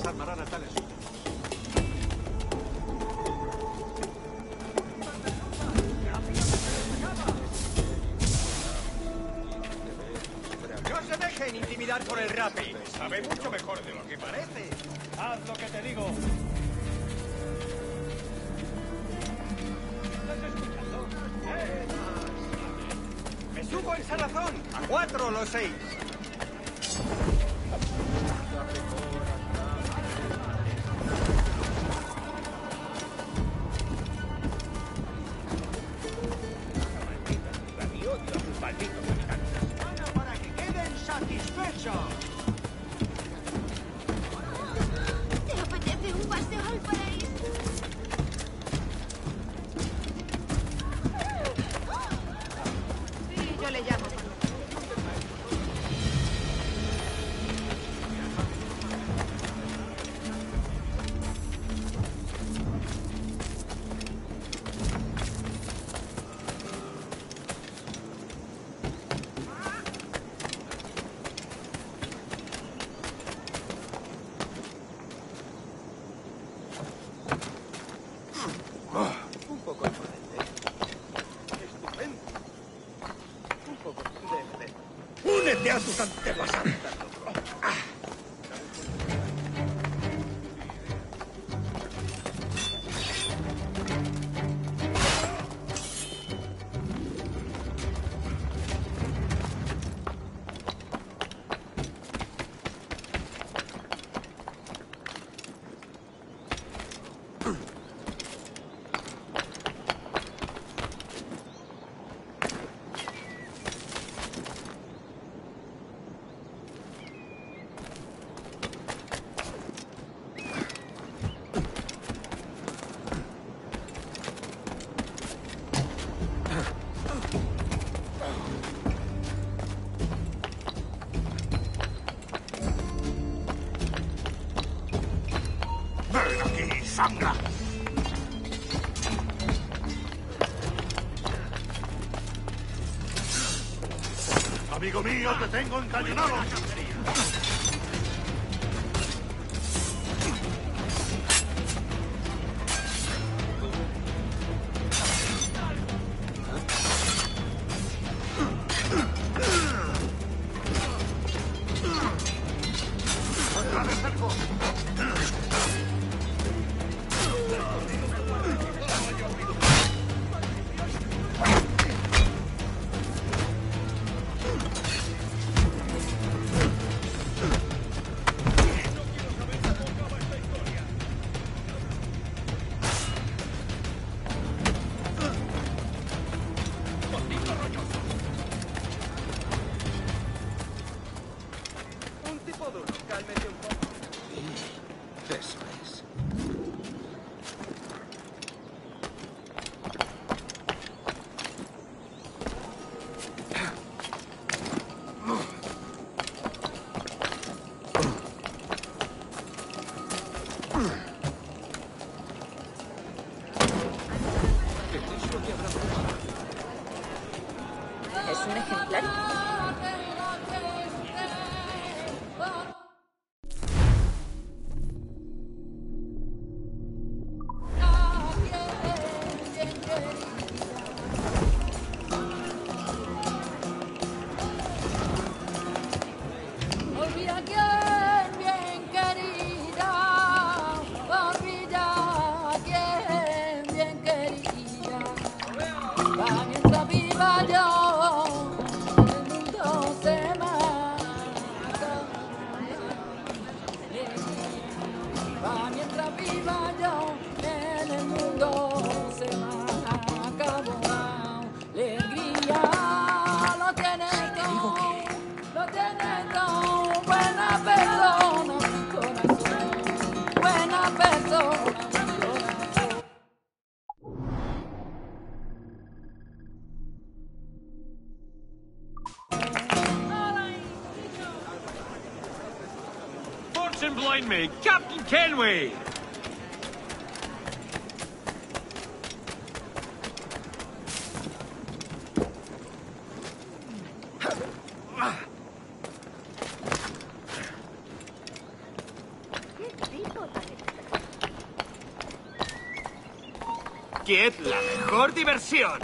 armarán a tales. No se dejen intimidar por el rapi. Sabe mucho mejor de lo que parece. Haz lo que te digo. ¿Estás escuchando? ¡Me subo en salazón! ¡A 4 los 6! ¡Para que queden satisfechos! ¿Te apetece un paseo al paraíso? Sí, yo le llamo. Un poco diferente. Estupendo. Un poco de... ¡Únete a tus antepasados! ¡Ven aquí, sangra! Amigo mío, te tengo encañonado. Un tipo duro, cálmete un poco. Eso es. ¿Es un ejemplar? Olvida quién, bien querida, olvida quién, bien querida. Va mientras viva yo, el mundo se marca. Va mientras viva yo, en el mundo se marca. Alegría lo tiene todo, lo tiene todo. Buena persona, mi corazón, buena persona, mi corazón. Fortune blind me, Captain Kenway! ¡Qué Get la mejor diversión.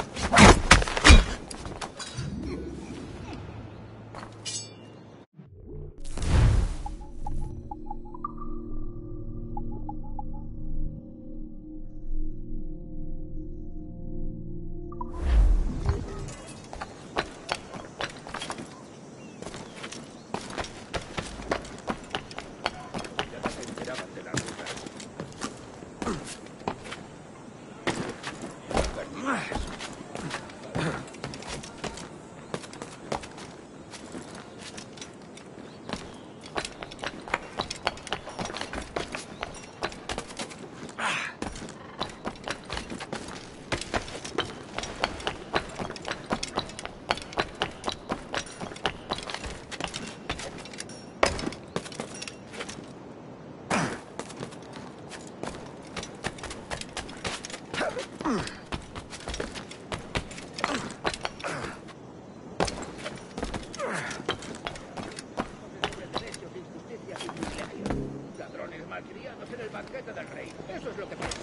Ladrones malcriados en el banquete del rey. Eso es lo que pasa.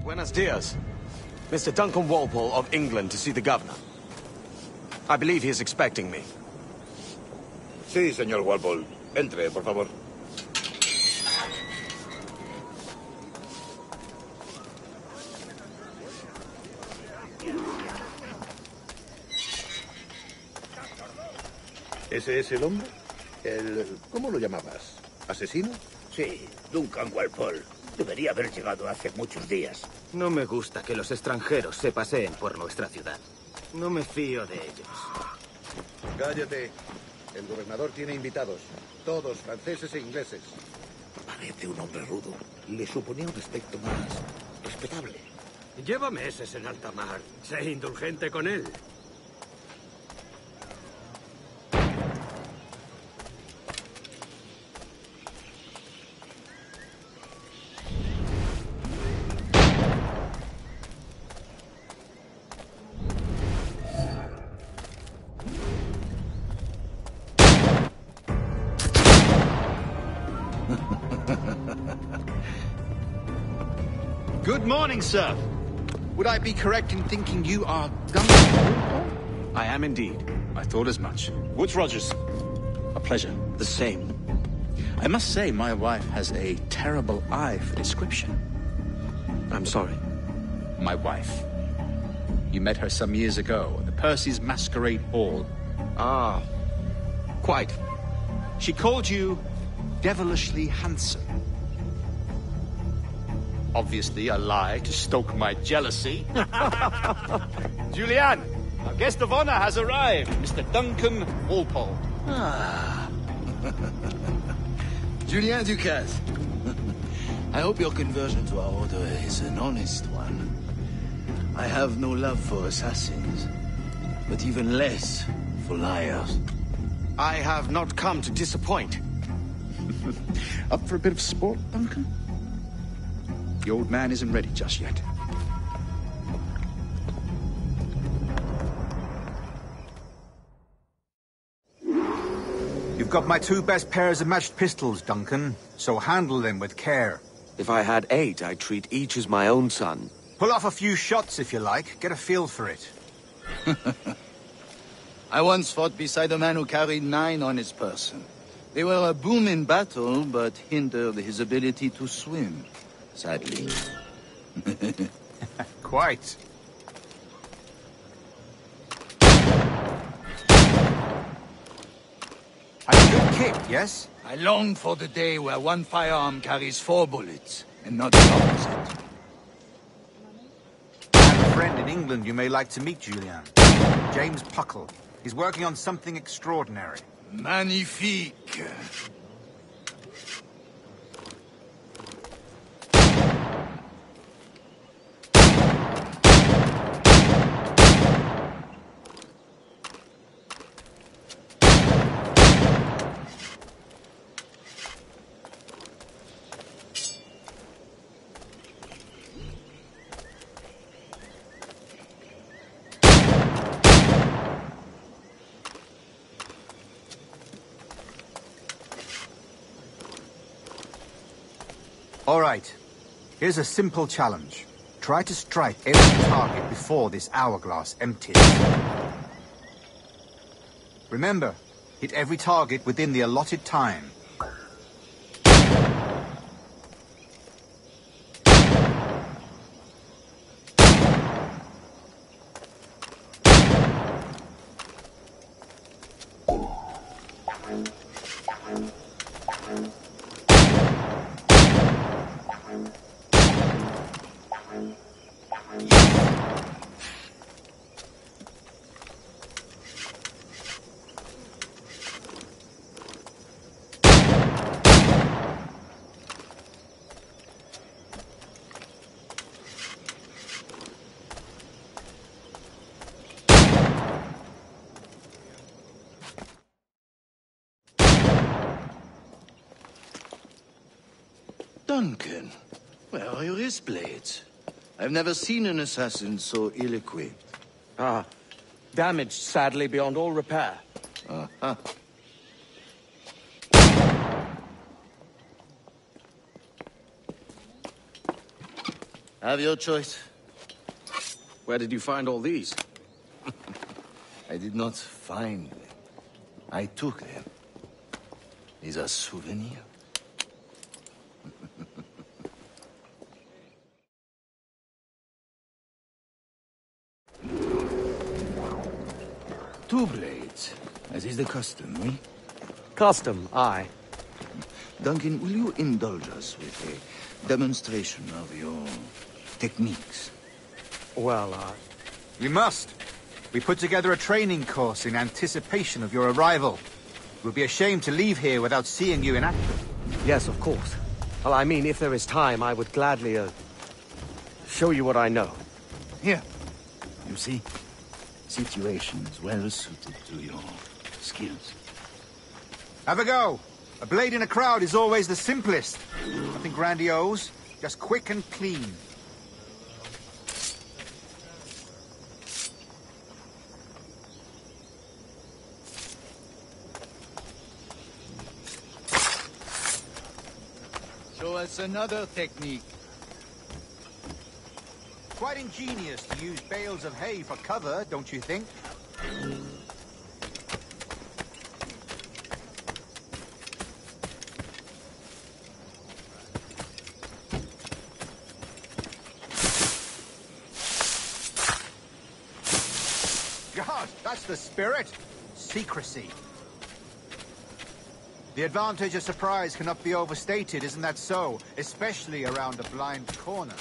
Buenos dias. Mr. Duncan Walpole of England to see the governor. I believe he is expecting me. Sí, señor Walpole. Entre, por favor. ¿Ese es el hombre? ¿Cómo lo llamabas? ¿Asesino? Sí, Duncan Walpole. Debería haber llegado hace muchos días. No me gusta que los extranjeros se paseen por nuestra ciudad. No me fío de ellos. Cállate. El gobernador tiene invitados. Todos franceses e ingleses. Parece un hombre rudo. Le suponía un aspecto más respetable. Lleva meses en alta mar. Sé indulgente con él. Good morning, sir. Would I be correct in thinking you are Duncan? I am indeed. I thought as much. Woods Rogers. A pleasure. The same. I must say, my wife has a terrible eye for description. I'm sorry. My wife. You met her some years ago at the Percy's Masquerade Ball. Ah, quite. She called you devilishly handsome. Obviously a lie to stoke my jealousy. Julianne, our guest of honor has arrived, Mr. Duncan Walpole. Ah. Julien Ducasse. I hope your conversion to our order is an honest one. I have no love for assassins, but even less for liars. I have not come to disappoint. Up for a bit of sport, Duncan? The old man isn't ready just yet. You've got my two best pairs of matched pistols, Duncan, so handle them with care. If I had 8, I'd treat each as my own son. Pull off a few shots if you like. Get a feel for it. I once fought beside a man who carried 9 on his person. They were a boom in battle, but hindered his ability to swim. Sadly. Quite. A good kick, yes? I long for the day where one firearm carries 4 bullets, and not the opposite. I have a friend in England you may like to meet, Julian. James Puckle. He's working on something extraordinary. Magnifique. All right. Here's a simple challenge. Try to strike every target before this hourglass empties. Remember, hit every target within the allotted time. Duncan, where are your wrist blades? I've never seen an assassin so ill-equipped. Ah, damaged, sadly, beyond all repair. Uh-huh. Have your choice. Where did you find all these? I did not find them. I took them. These are souvenirs. Two blades, as is the custom, oui? Custom, aye. Duncan, will you indulge us with a demonstration of your techniques? Well, We must. We put together a training course in anticipation of your arrival. We'll be ashamed to leave here without seeing you in action. yes, of course. Well, I mean, if there is time, I would gladly, show you what I know. Here. You see? Situations well suited to your skills. Have a go. A blade in a crowd is always the simplest. Nothing grandiose, just quick and clean. Show us another technique. Quite ingenious to use bales of hay for cover, don't you think? God, that's the spirit. Secrecy. The advantage of surprise cannot be overstated, isn't that so? Especially around a blind corner.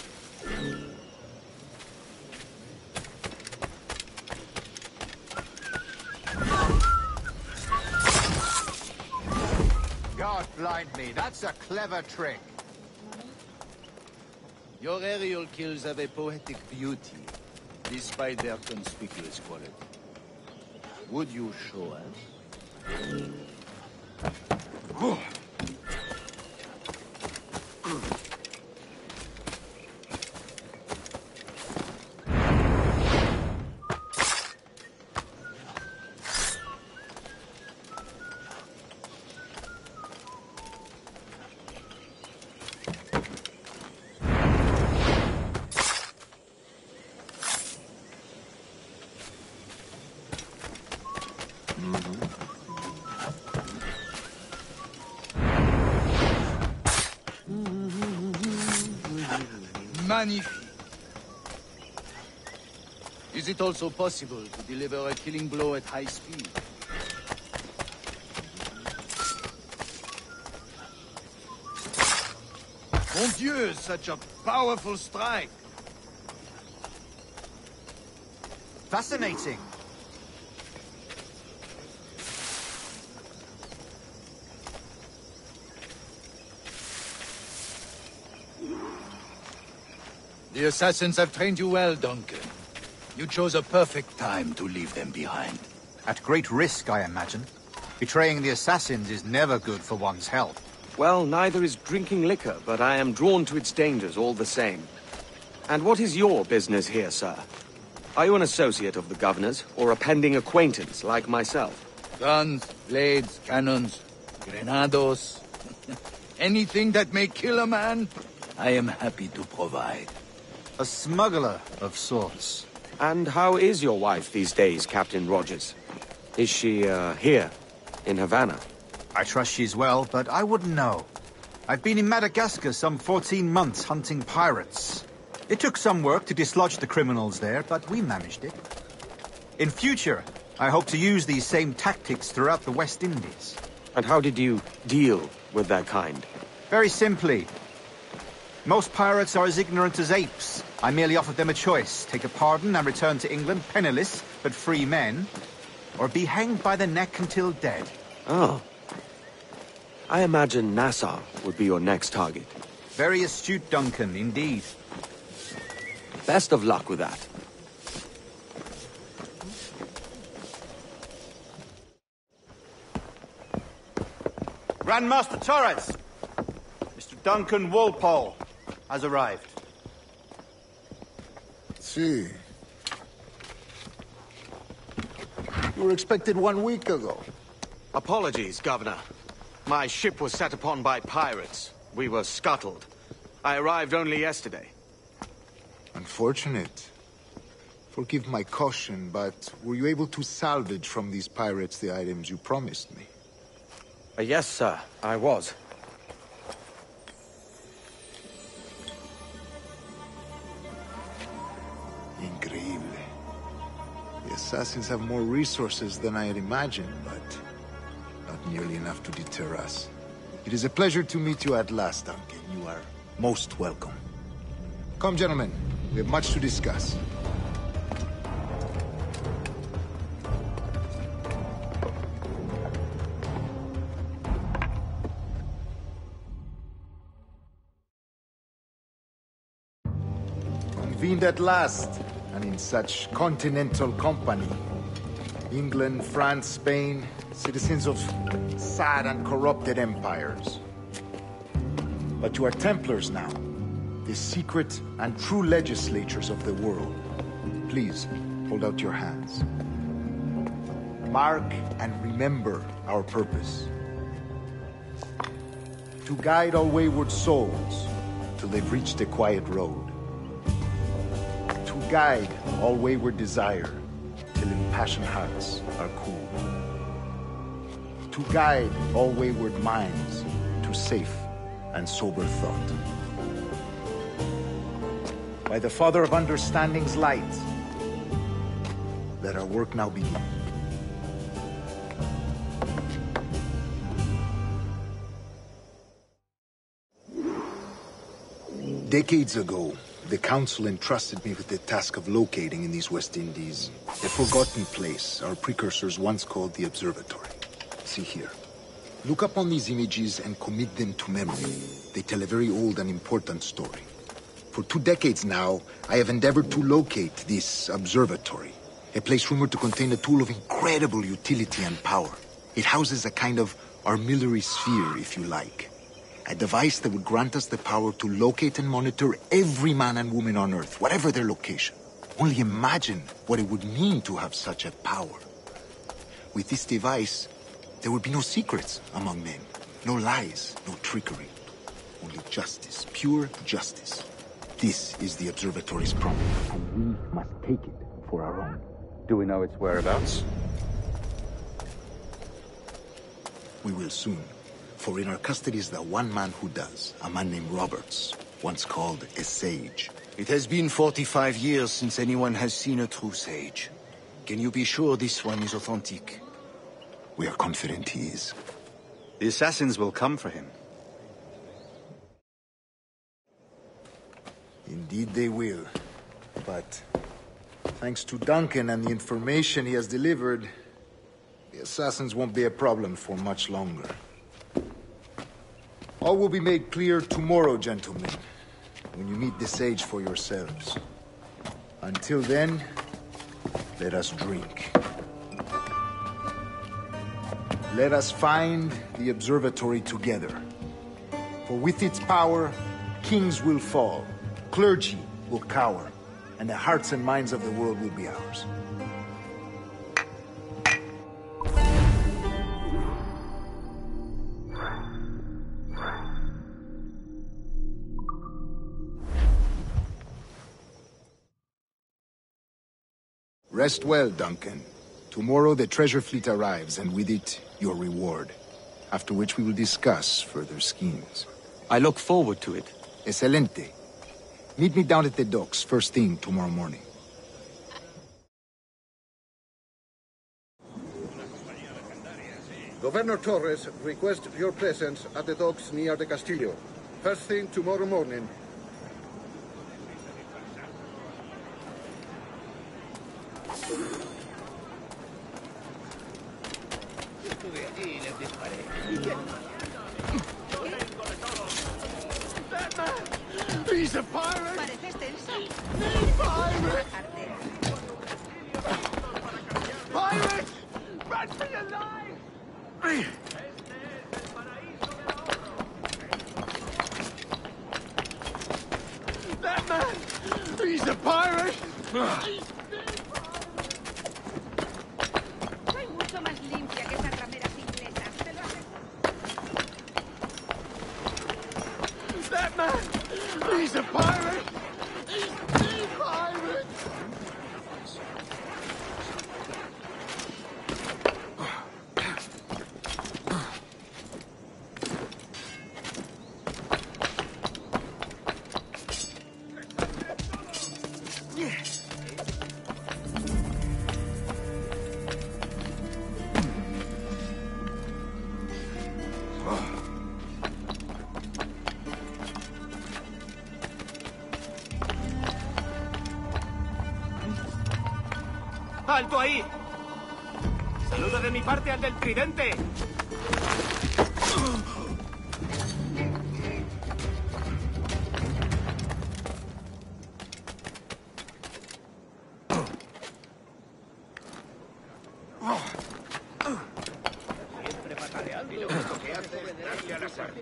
God blind me, that's a clever trick. Your aerial kills have a poetic beauty, despite their conspicuous quality. Would you show us? Magnifique. Is it also possible to deliver a killing blow at high speed? Mon Dieu, such a powerful strike! Fascinating. The assassins have trained you well, Duncan. You chose a perfect time to leave them behind. At great risk, I imagine. Betraying the assassins is never good for one's health. Well, neither is drinking liquor, but I am drawn to its dangers all the same. And what is your business here, sir? Are you an associate of the governor's, or a pending acquaintance like myself? Guns, blades, cannons, grenados. Anything that may kill a man, I am happy to provide. A smuggler of sorts. And how is your wife these days, Captain Rogers? Is she, here, in Havana? I trust she's well, but I wouldn't know. I've been in Madagascar some 14 months hunting pirates. It took some work to dislodge the criminals there, but we managed it. In future, I hope to use these same tactics throughout the West Indies. And how did you deal with that kind? Very simply. Most pirates are as ignorant as apes. I merely offered them a choice. Take a pardon and return to England penniless, but free men. Or be hanged by the neck until dead. Oh. I imagine Nassau would be your next target. Very astute, Duncan, indeed. Best of luck with that. Grandmaster Torres! Mr. Duncan Walpole has arrived. See. You were expected 1 week ago. Apologies, Governor. My ship was set upon by pirates. We were scuttled. I arrived only yesterday. Unfortunate. Forgive my caution, but were you able to salvage from these pirates the items you promised me? Yes, sir, I was. Increíble. The assassins have more resources than I had imagined, but not nearly enough to deter us. It is a pleasure to meet you at last, Duncan. You are most welcome. Come, gentlemen. We have much to discuss. Convened at last, and in such continental company. England, France, Spain, citizens of sad and corrupted empires. But you are Templars now, the secret and true legislatures of the world. Please, hold out your hands. Mark and remember our purpose. To guide all wayward souls till they've reached the quiet road. To guide all wayward desire till impassioned hearts are cool. To guide all wayward minds to safe and sober thought. By the Father of Understanding's light, let our work now begin. Decades ago, the Council entrusted me with the task of locating in these West Indies a forgotten place our precursors once called the Observatory. See here. Look upon these images and commit them to memory. They tell a very old and important story. For 2 decades now, I have endeavored to locate this observatory, a place rumored to contain a tool of incredible utility and power. It houses a kind of armillary sphere, if you like. A device that would grant us the power to locate and monitor every man and woman on Earth, whatever their location. Only imagine what it would mean to have such a power. With this device, there would be no secrets among men, no lies, no trickery. Only justice, pure justice. This is the observatory's promise, and we must take it for our own. Do we know its whereabouts? We will soon. For in our custody is the one man who does, a man named Roberts, once called a sage. It has been 45 years since anyone has seen a true sage. Can you be sure this one is authentic? We are confident he is. The assassins will come for him. Indeed they will. But thanks to Duncan and the information he has delivered, the assassins won't be a problem for much longer. All will be made clear tomorrow, gentlemen, when you meet the sage for yourselves. Until then, let us drink. Let us find the observatory together. For with its power, kings will fall, clergy will cower, and the hearts and minds of the world will be ours. Rest well, Duncan. Tomorrow the treasure fleet arrives, and with it, your reward. After which we will discuss further schemes. I look forward to it. Excelente. Meet me down at the docks first thing tomorrow morning. Governor Torres requests your presence at the docks near the Castillo. First thing tomorrow morning. He's a pirate! Pareces tenso. Pirate! Pirate! Run for your life! That man! He's a pirate! Soy mucho más limpia que esas rameras inglesas. Te lo aseguro. That man! He's a pirate! He's a pirate! ¡Alto ahí! ¡Saluda de mi parte al del tridente! Siempre pataleando. Y lo único que hace es darle a la sarna.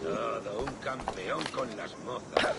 Todo un campeón con las mozas.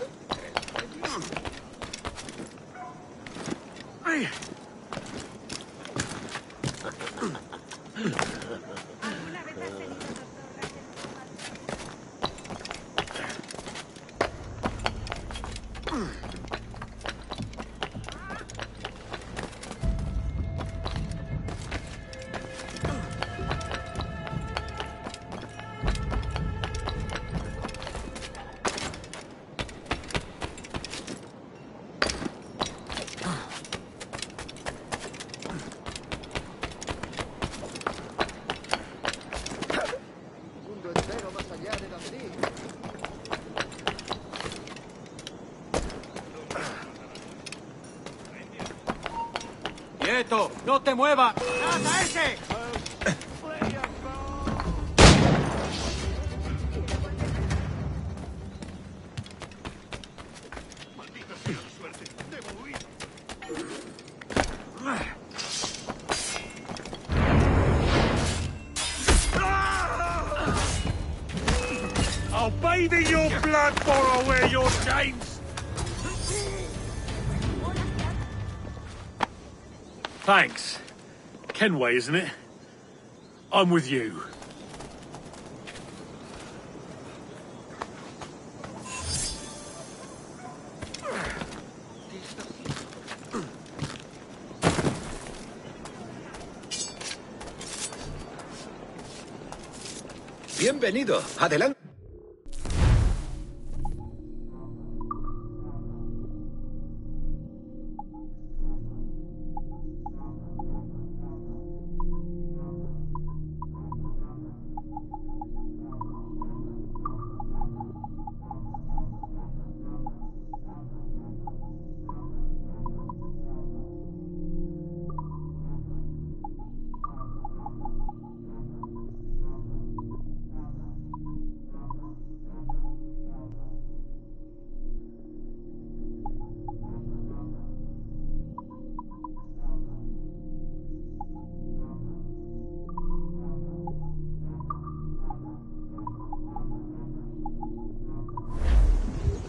¡Quieto! ¡No te muevas! ¡Nada, ese! Maldita sea la suerte. Debo huir. I'll bathe in your blood before I wear your chains! Thanks. Kenway, isn't it? I'm with you. Bienvenido. Adelante.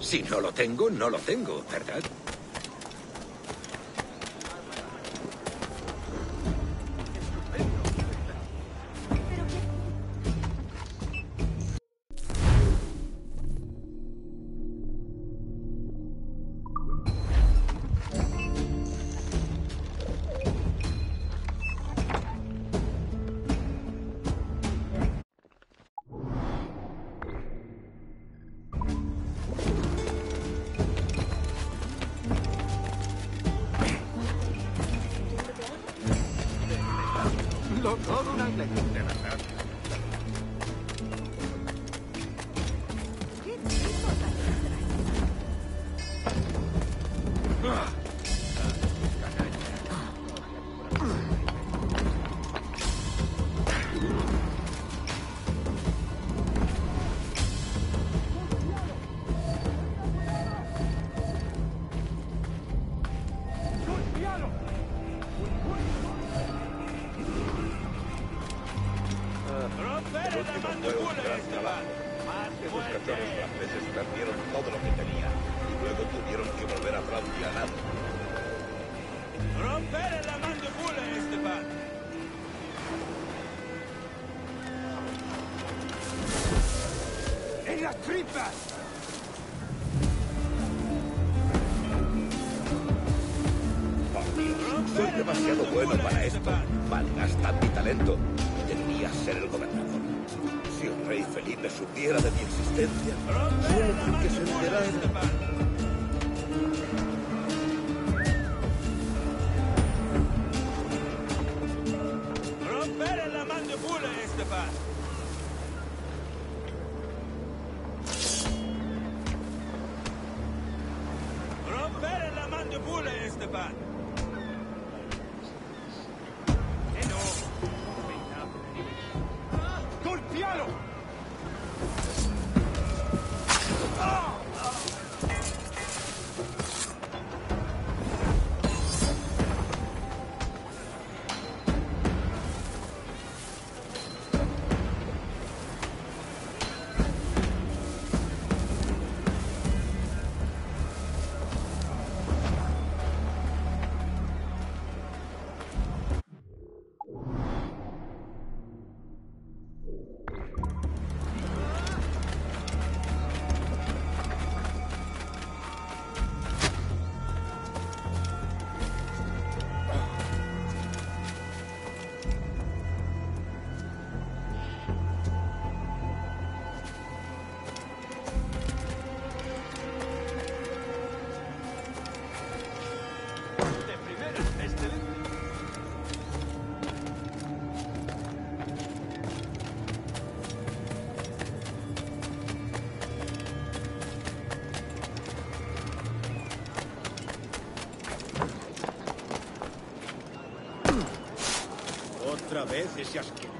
Si no lo tengo, no lo tengo, ¿verdad? De verdad. ¿Qué tipo tan extraño? Esos cachorros franceses perdieron todo lo que tenían y luego tuvieron que volver a Francia a nada. ¡Romper la mandíbula, Esteban! ¡En las tripas! Por Dios, soy demasiado bueno para esto. Malgastan mi talento. Debería ser el gobernador. Si el rey Felipe supiera de mi existencia, solo porque se enterara. ¡Romper la mandíbula, Esteban! ¡Romper la mandíbula, Esteban! ¡Golpealo! Otra vez ese asqueroso.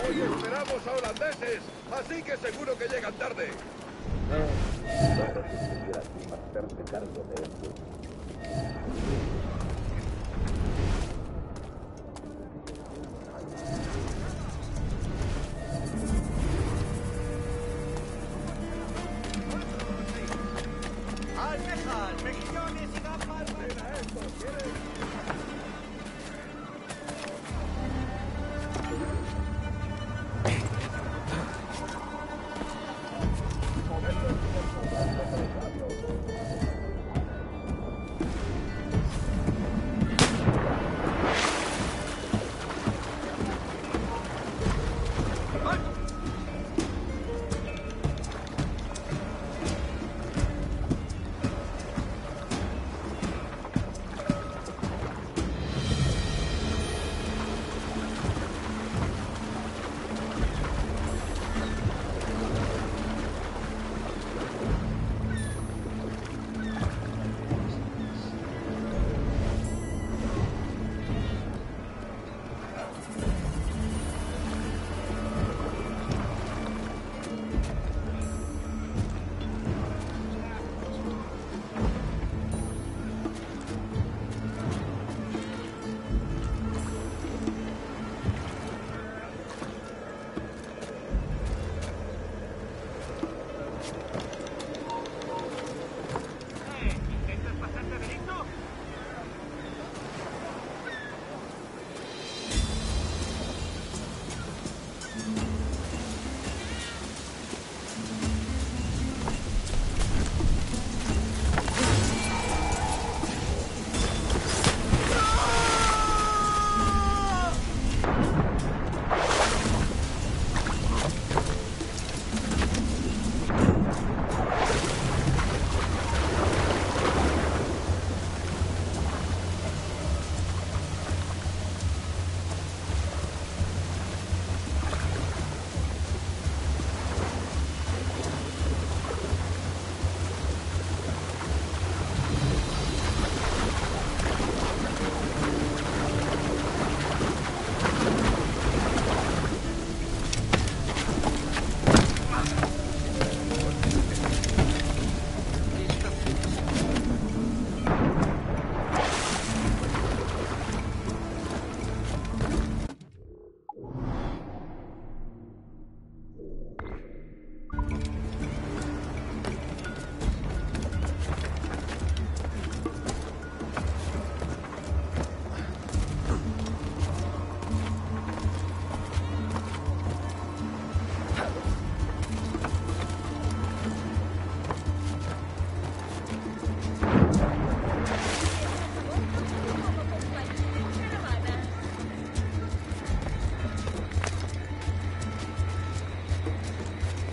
Hoy esperamos a holandeses, así que seguro que llegan tarde. Hacerse cargo de esto. ¡Almejas, mejillones y gambas!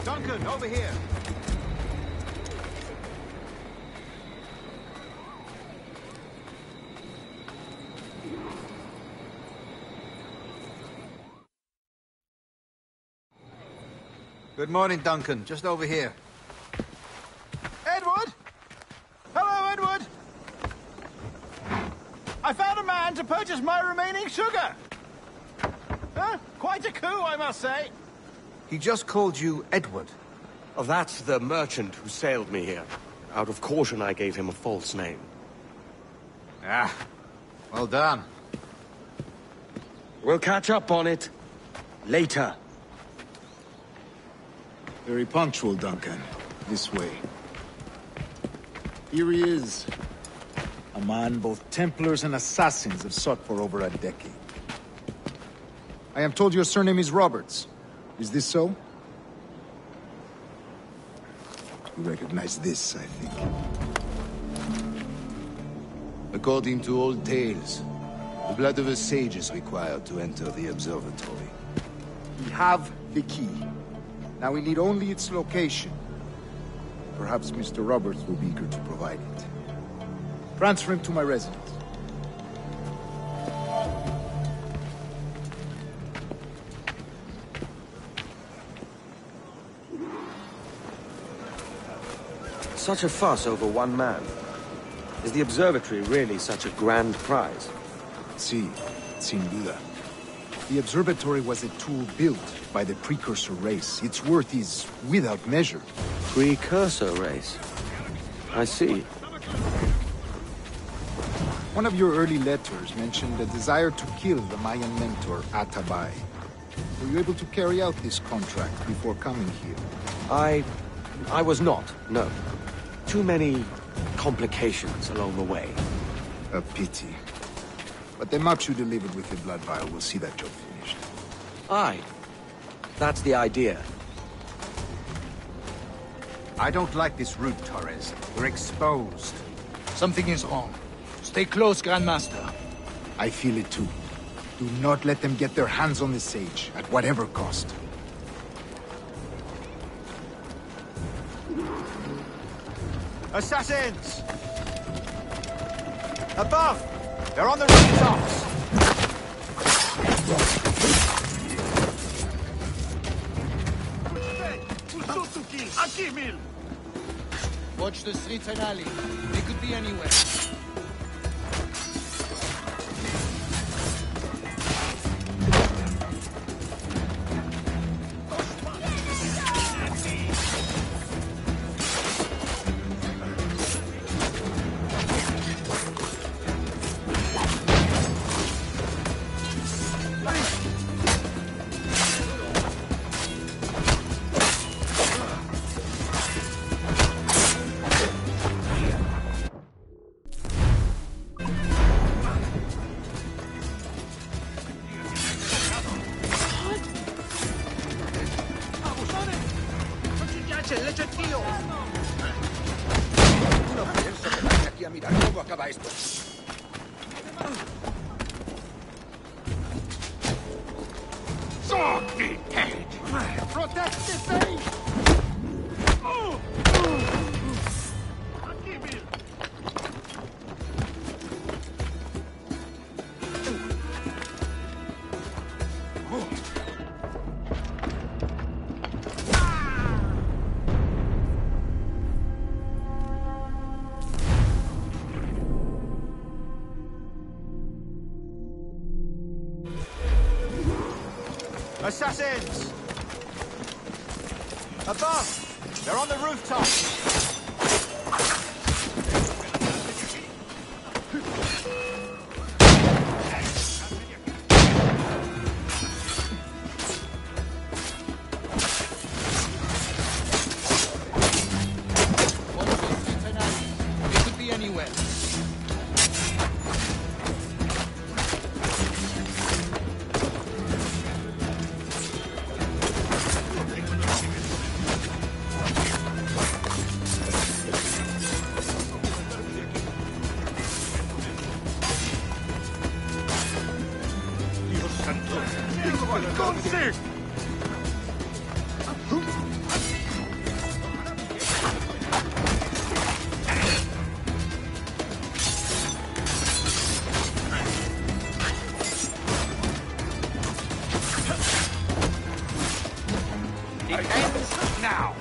Duncan, over here. Good morning, Duncan. Just over here. Edward! Hello, Edward! I found a man to purchase my remaining sugar! Huh? Quite a coup, I must say. He just called you Edward. Oh, that's the merchant who sailed me here. Out of caution, I gave him a false name. Ah, well done. We'll catch up on it later. Very punctual, Duncan. This way. Here he is. A man both Templars and Assassins have sought for over a decade. I am told your surname is Roberts. Is this so? You recognize this, I think. According to old tales, the blood of a sage is required to enter the observatory. We have the key. Now we need only its location. Perhaps Mr. Roberts will be eager to provide it. Transfer him to my residence. Such a fuss over one man. Is the observatory really such a grand prize? Sí, sin duda. The observatory was a tool built by the precursor race. Its worth is without measure. Precursor race? I see. One of your early letters mentioned a desire to kill the Mayan mentor, Atabay. Were you able to carry out this contract before coming here? I was not, no. Too many complications along the way. A pity. But the map you delivered with the blood vial will see that job finished. Aye. That's the idea. I don't like this route, Torres. We're exposed. Something is wrong. Stay close, Grandmaster. I feel it too. Do not let them get their hands on the sage, at whatever cost. Assassins! Above! They're on the rooftops! Watch the streets and alley. They could be anywhere. Assassins! Above! They're on the rooftops! They could be anywhere. Ends now.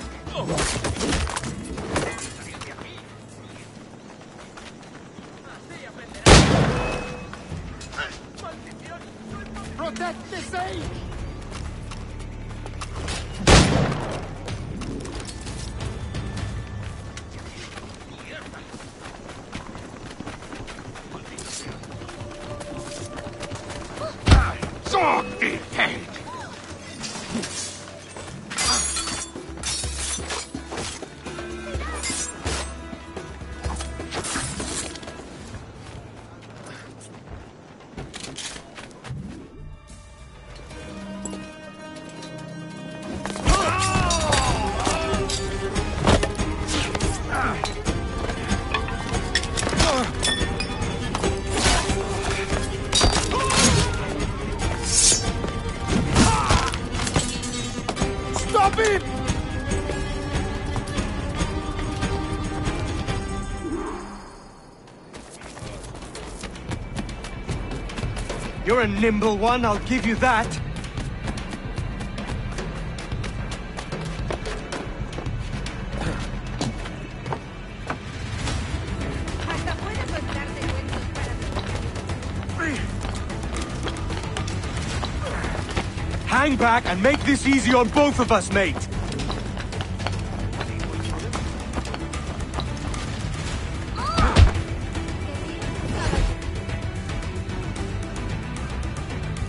Protect the sage! Sword be paid! You're a nimble one, I'll give you that. Hang back and make this easy on both of us, mate.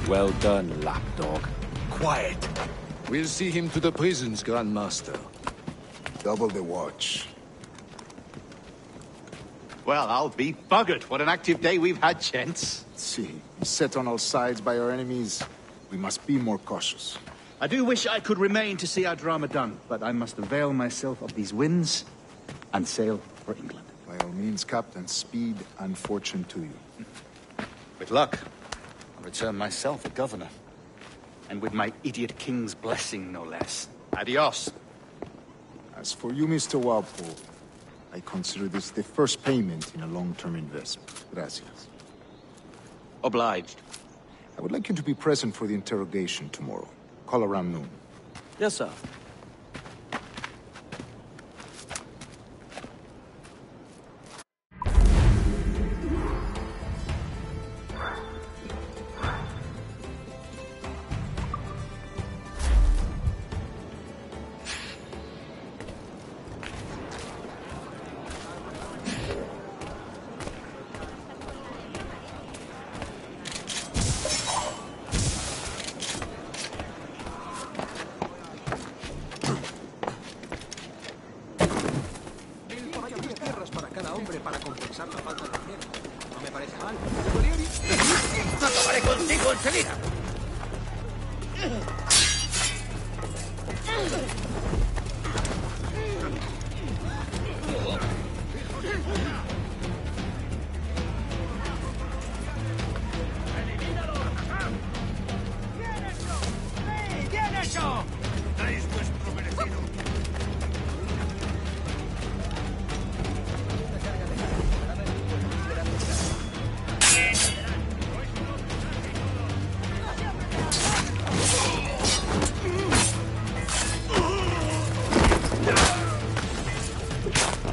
Well done, lapdog. Quiet. We'll see him to the prisons, Grandmaster. Double the watch. Well, I'll be buggered. What an active day we've had, gents. See, set on all sides by our enemies. We must be more cautious. I do wish I could remain to see our drama done, but I must avail myself of these winds and sail for England. By all means, Captain, speed and fortune to you. With luck, I'll return myself a governor. And with my idiot king's blessing, no less. Adios. As for you, Mr. Walpole, I consider this the first payment in a long-term investment. Gracias. Obliged. I would like you to be present for the interrogation tomorrow. Call around noon. Yes, sir. ¡Acabaré contigo enseguida! ¡Bien hecho! ¡Dais vuestro merecido!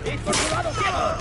¡Id por su lado, ciego!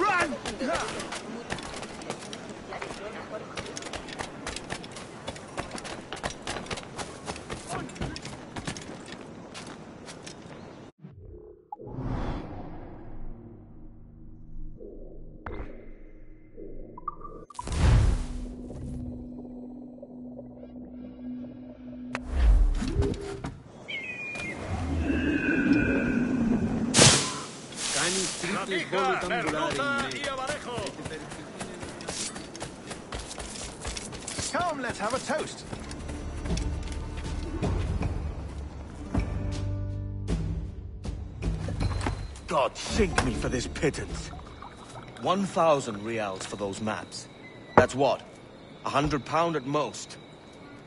Run! Come, let's have a toast. God sink me for this pittance. 1,000 reals for those maps. That's what? £100 at most.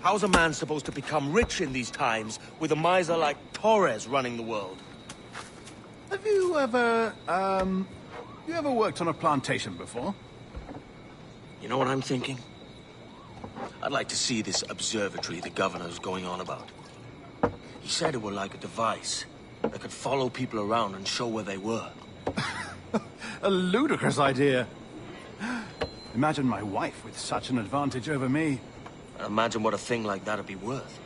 How's a man supposed to become rich in these times with a miser like Torres running the world? Have you ever, worked on a plantation before? You know what I'm thinking? I'd like to see this observatory the governor's going on about. He said it were like a device that could follow people around and show where they were. A ludicrous idea. Imagine my wife with such an advantage over me. Imagine what a thing like that'd be worth.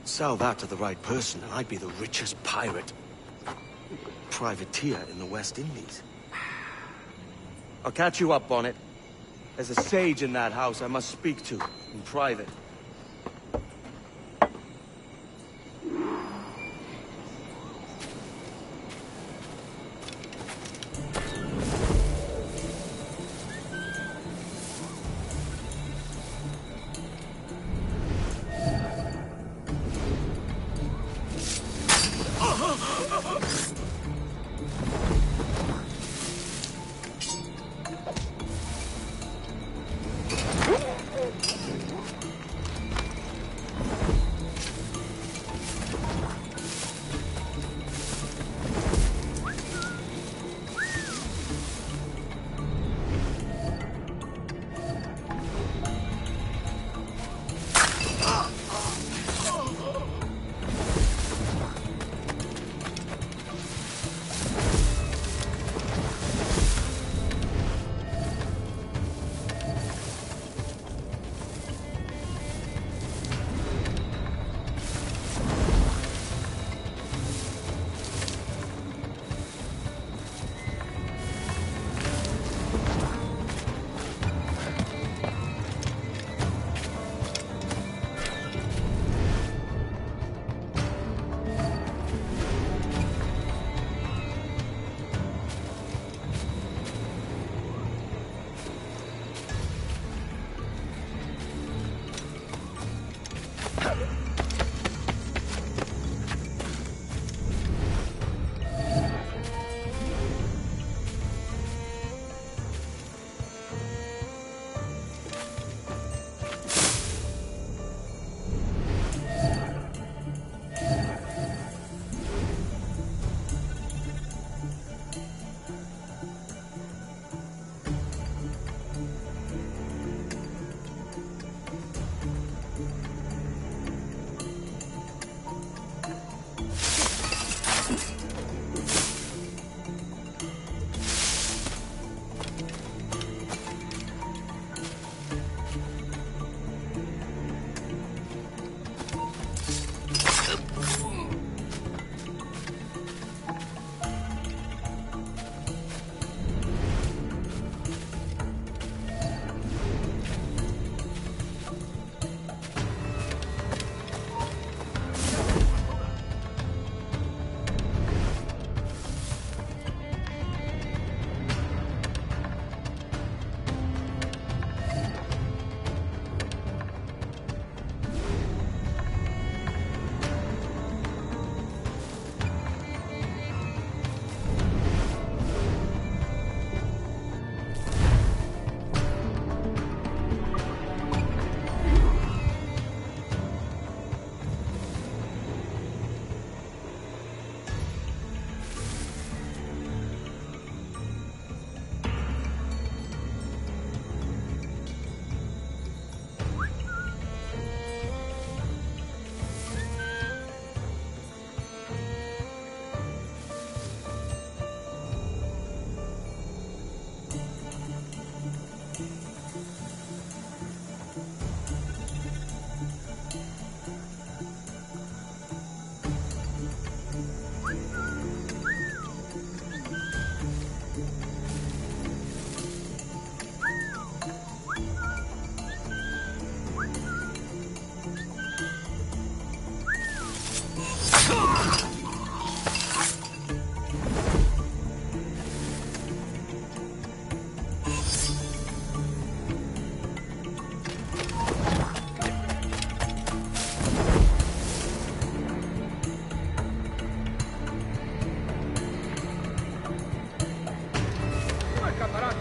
Sell that to the right person and I'd be the richest pirate. Privateer in the West Indies. I'll catch you up on it. There's a sage in that house I must speak to in private.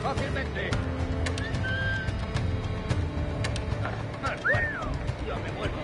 fácilmente. Bueno, yo me vuelvo.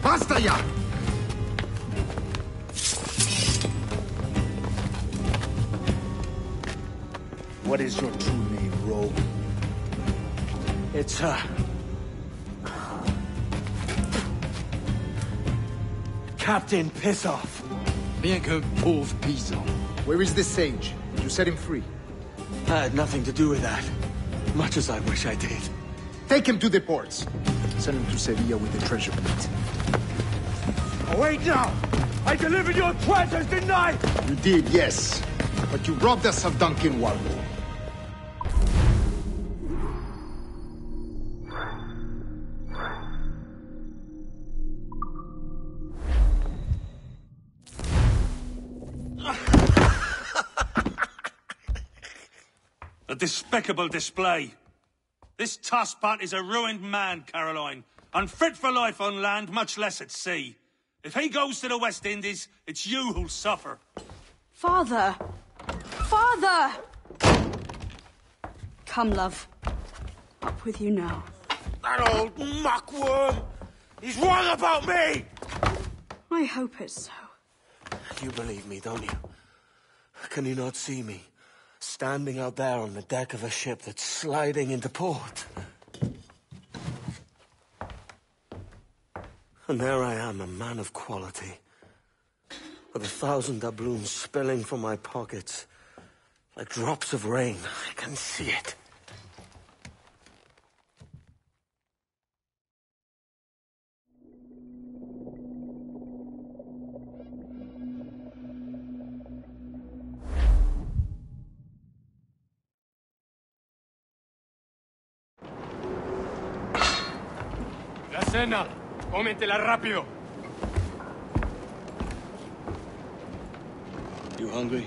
¡Basta ya! What is your true name, rogue? It's, Captain Pissoff. Bien que pauvre paysan. Where is the sage? Did you set him free? I had nothing to do with that. Much as I wish I did. Take him to the ports. Send him to Sevilla with the treasure plate. Oh, wait now! I delivered your treasures, didn't I? You did, yes. But you robbed us of Duncan Waldo. A despicable display. This Tosspot is a ruined man, Caroline. Unfit for life on land, much less at sea. If he goes to the West Indies, it's you who'll suffer. Father! Father! Come, love. Up with you now. That old muckworm! He's wrong about me! I hope it's so. You believe me, don't you? Can you not see me? Standing out there on the deck of a ship that's sliding into port. And there I am, a man of quality. With 1,000 doubloons spilling from my pockets. Like drops of rain. I can see it. cena. Cómetela rápido. You hungry?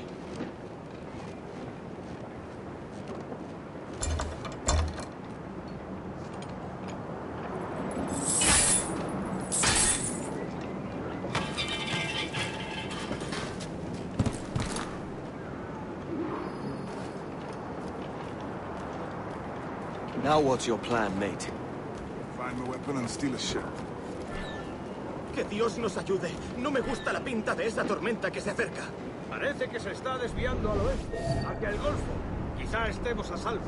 Now what's your plan, mate? Find my weapon and steal a ship. Que Dios nos ayude. No me gusta la pinta de esa tormenta que se acerca. Parece que se está desviando al oeste, hacia el Golfo. Quizá estemos a salvo.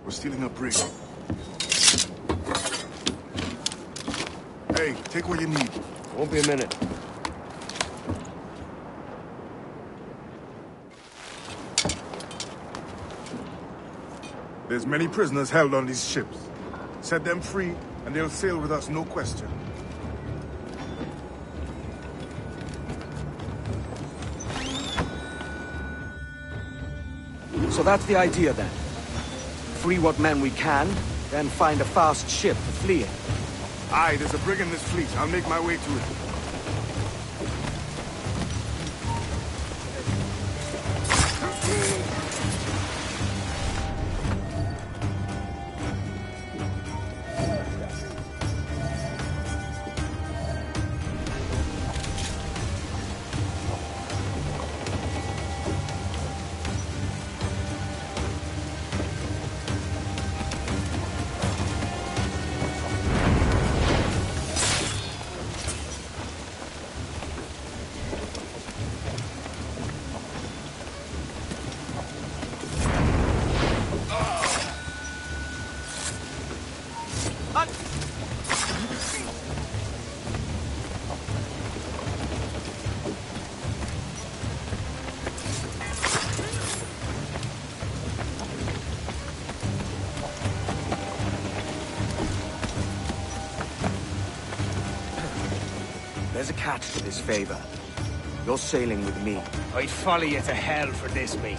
We're stealing a brig. Hey, take what you need. Won't be a minute. There's many prisoners held on these ships. Set them free, and they'll sail with us, no question. So that's the idea then. Free what men we can, then find a fast ship to flee in. Aye, there's a brig in this fleet. I'll make my way to it. There's a catch to this favor. You're sailing with me. I'd follow you to hell for this, mate.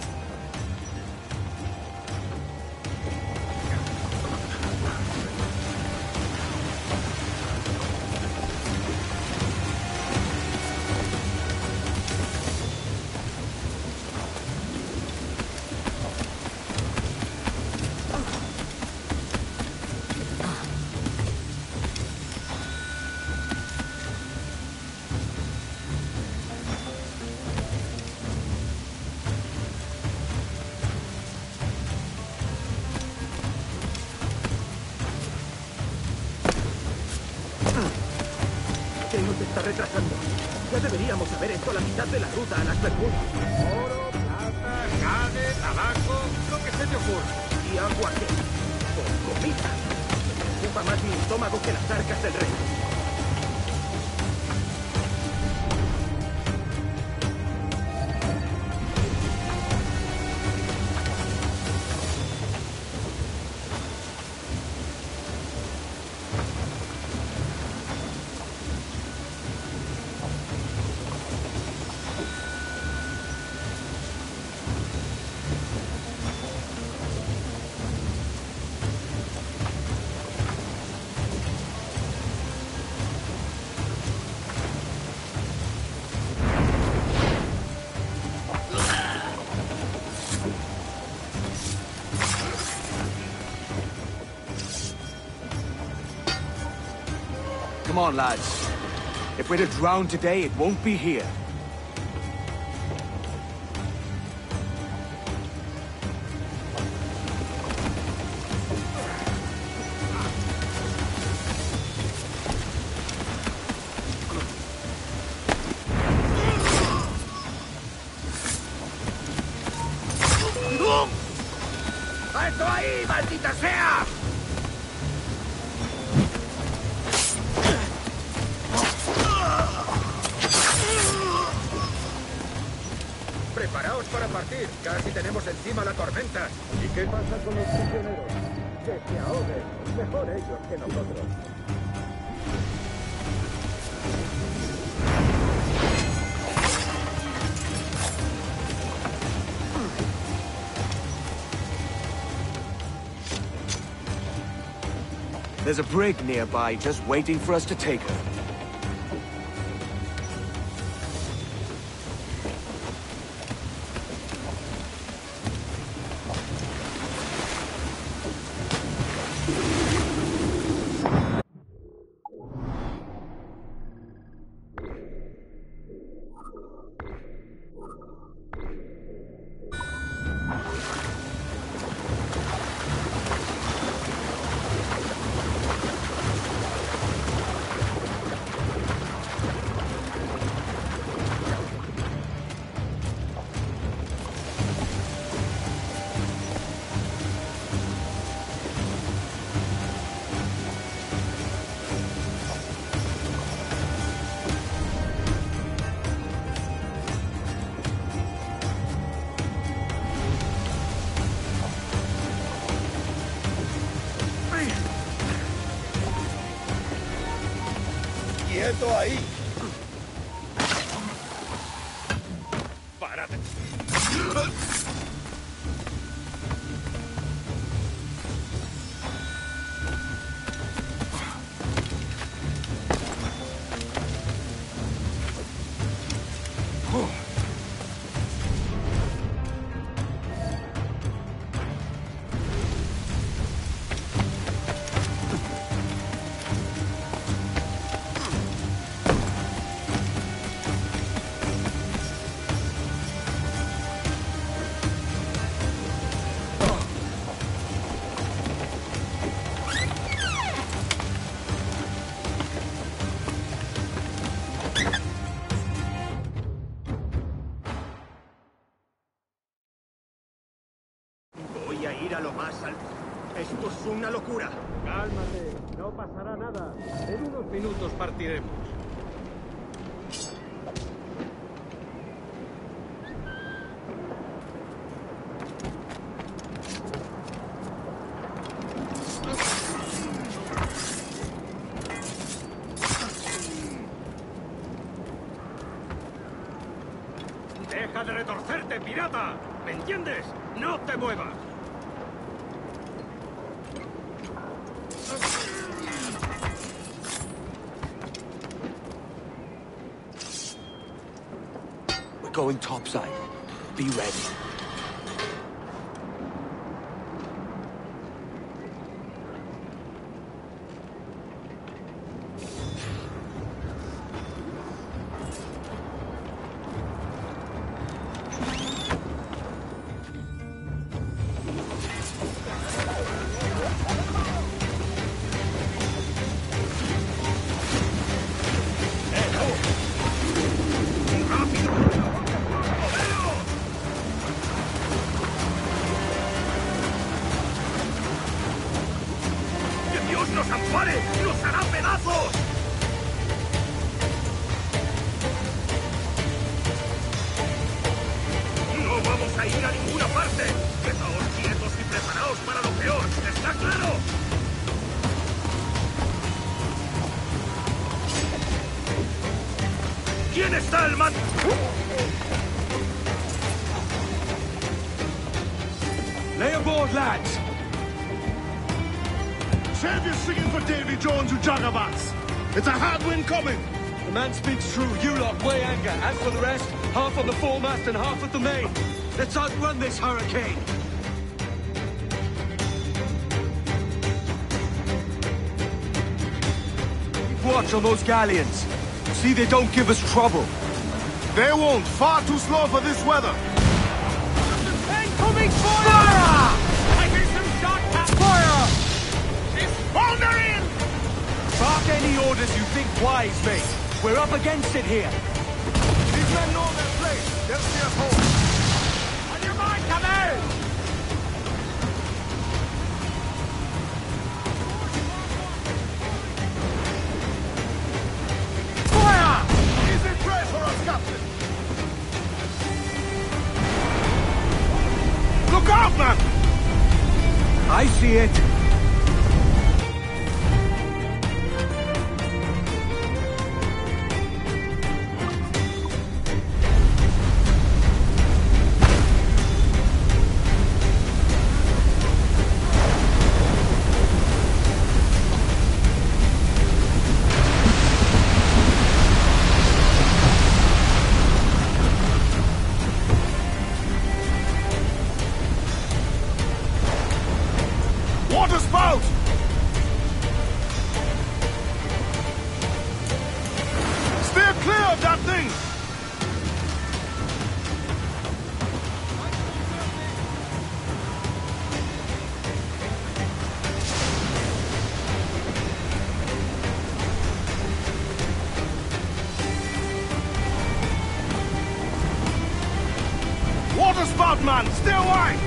Creo que está retrasando. Ya deberíamos haber hecho la mitad de la ruta a las Bermudas. Oro, plata, carne, tabaco, lo que se te ocurra. ¿Y agua qué? Con comida. Me preocupa más mi estómago que las arcas del rey. Come on, lads. If we're to drown today, it won't be here. ¡Alto ahí, maldita sea! Preparaos para partir. Casi tenemos encima la tormenta. ¿Y qué pasa con los prisioneros? Que se ahoguen. Mejor ellos que nosotros. There's a brig nearby just waiting for us to take her. ¡Quieto ahí! ¡Párate! Voy a ir a lo más alto. Esto es una locura. Cálmate, no pasará nada. En unos minutos partiremos. ¡Deja de retorcerte, pirata! ¿Me entiendes? ¡No te muevas! We're going topside. Be ready. ¡Nos ampare! ¡Nos hará pedazos! ¡No vamos a ir a ninguna parte! ¡Quedaos quietos y preparaos para lo peor! ¿Está claro? ¿Quién está al mando? Lay aboard, lads! Save your singing for Davy Jones, you jagabats! It's a hard wind coming! The man speaks true. You lot weigh anchor. As for the rest, half on the foremast and half at the main. Let's outrun this hurricane! watch on those galleons. See they don't give us trouble. They won't. Far too slow for this weather. Incoming fire! Taking some shot. Fire! It's foundering! Bark any orders you think wise, mate. We're up against it here. These men know their place. They'll see us home. On your mark, come out! Fire! Easy prey for us, Captain. Look out, man! I see it. Water spout! Steer clear of that thing! Water spout, man! Stay wide!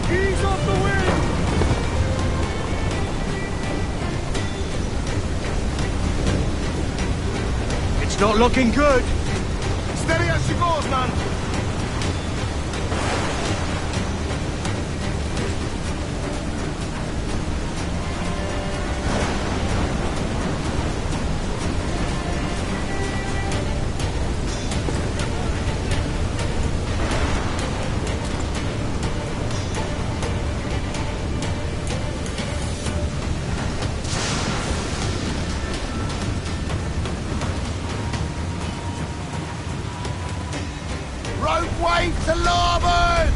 Ease off the wind! It's not looking good. Steady as she goes, man! Rope weight to larboard!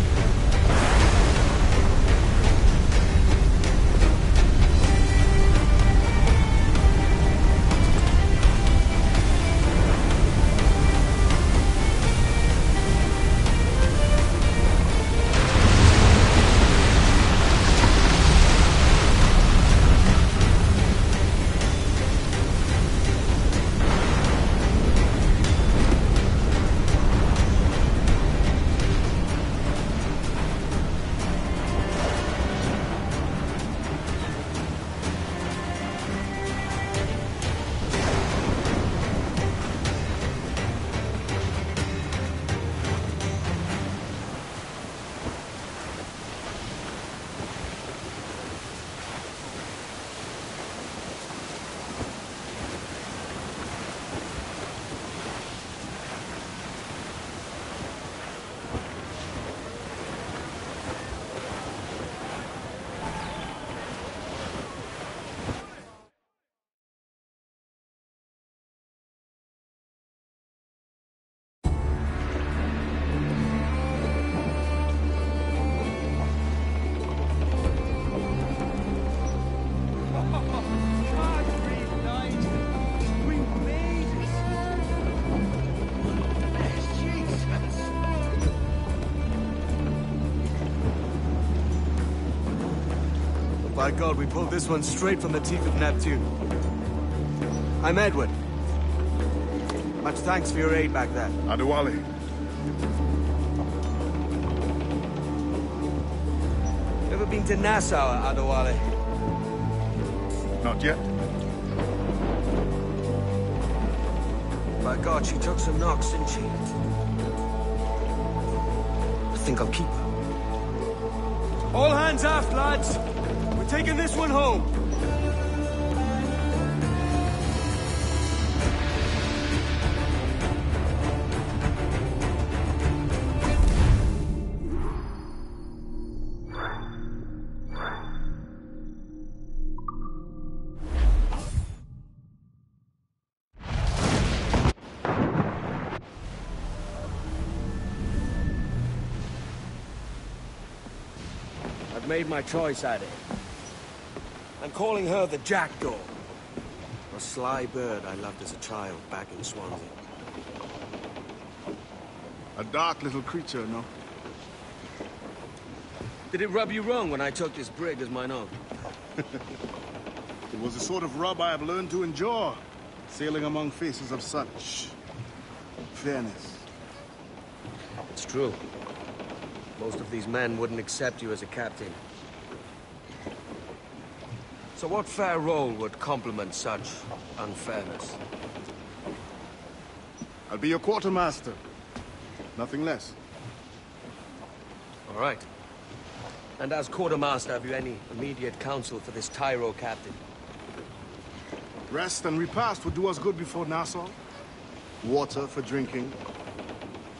By God, we pulled this one straight from the teeth of Neptune. I'm Edward. Much thanks for your aid back there. Adewale. Ever been to Nassau, Adewale? Not yet. By God, she took some knocks, didn't she? I think I'll keep her. All hands aft, lads! We're taking this one home! I've made my choice, Addy. And calling her the jackdaw. A sly bird I loved as a child back in Swansea. A dark little creature, no? Did it rub you wrong when I took this brig as mine own? It was the sort of rub I have learned to endure, sailing among faces of such fairness. It's true. Most of these men wouldn't accept you as a captain. So what fair role would complement such unfairness? I'll be your quartermaster. Nothing less. All right. And as quartermaster, have you any immediate counsel for this Tyro captain? Rest and repast would do us good before Nassau. Water for drinking.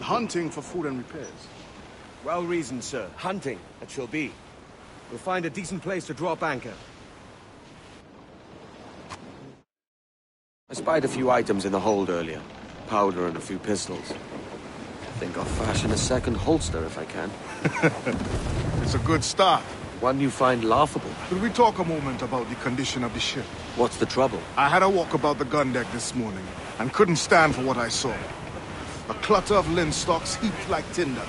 Hunting for food and repairs. Well reasoned, sir. Hunting, it shall be. We'll find a decent place to drop anchor. I spied a few items in the hold earlier. Powder and a few pistols. I think I'll fashion a second holster if I can. It's a good start. One you find laughable. Could we talk a moment about the condition of the ship? What's the trouble? I had a walk about the gun deck this morning, and couldn't stand for what I saw. A clutter of linstocks heaped like tinder,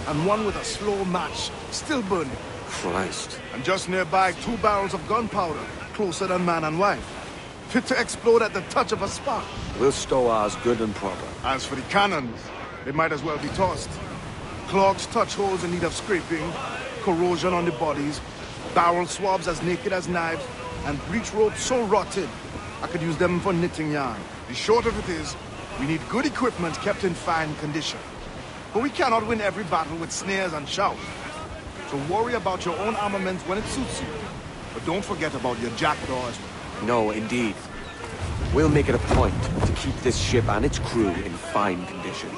and one with a slow match still burning. Christ. And just nearby, 2 barrels of gunpowder, closer than man and wife, fit to explode at the touch of a spark. We'll stow ours good and proper. As for the cannons, they might as well be tossed. Clogs touch holes in need of scraping, corrosion on the bodies, barrel swabs as naked as knives, and breech ropes so rotted, I could use them for knitting yarn. The short of it is, we need good equipment kept in fine condition. But we cannot win every battle with snares and shouts. So worry about your own armament when it suits you. But don't forget about your jackdaw as well. No, indeed. We'll make it a point to keep this ship and its crew in fine condition.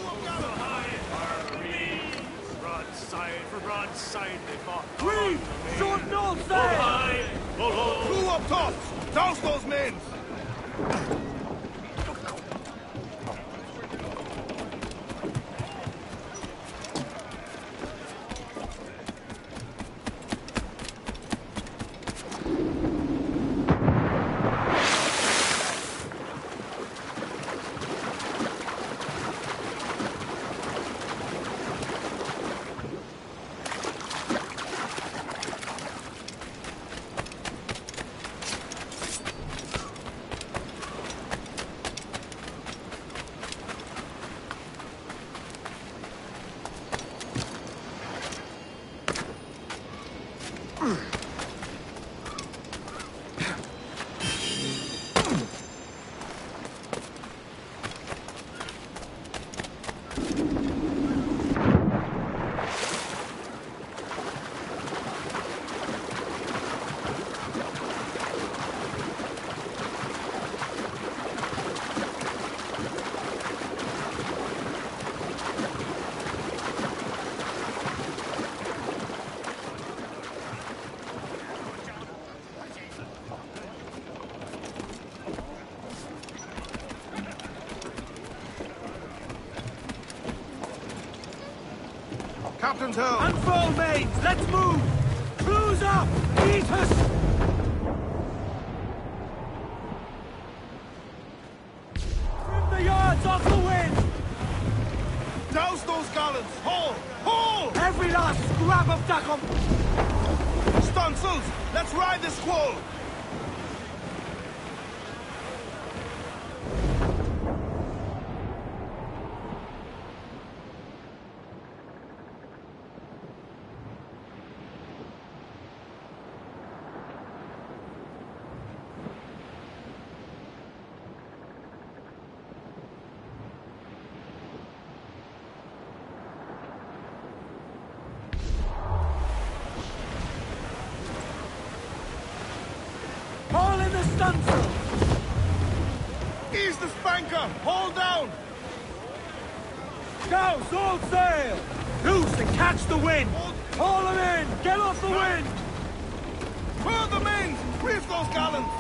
Broadside for broadside they fought. Reef! Short north side! Crew up top! Douse those men! Captain's helm! Unfold, mates! Let's move! Cruise up! Eat us! Trim the yards off the wind! Douse those gallants! Haul! Haul! Every last scrap of duck Stunsails! Let's ride this squall! Haul in the stunsail! Ease the spanker! Hold down! Douse all sail! Loose and catch the wind! Haul them in! Get off the wind! Furl the mains! Reef those gallants!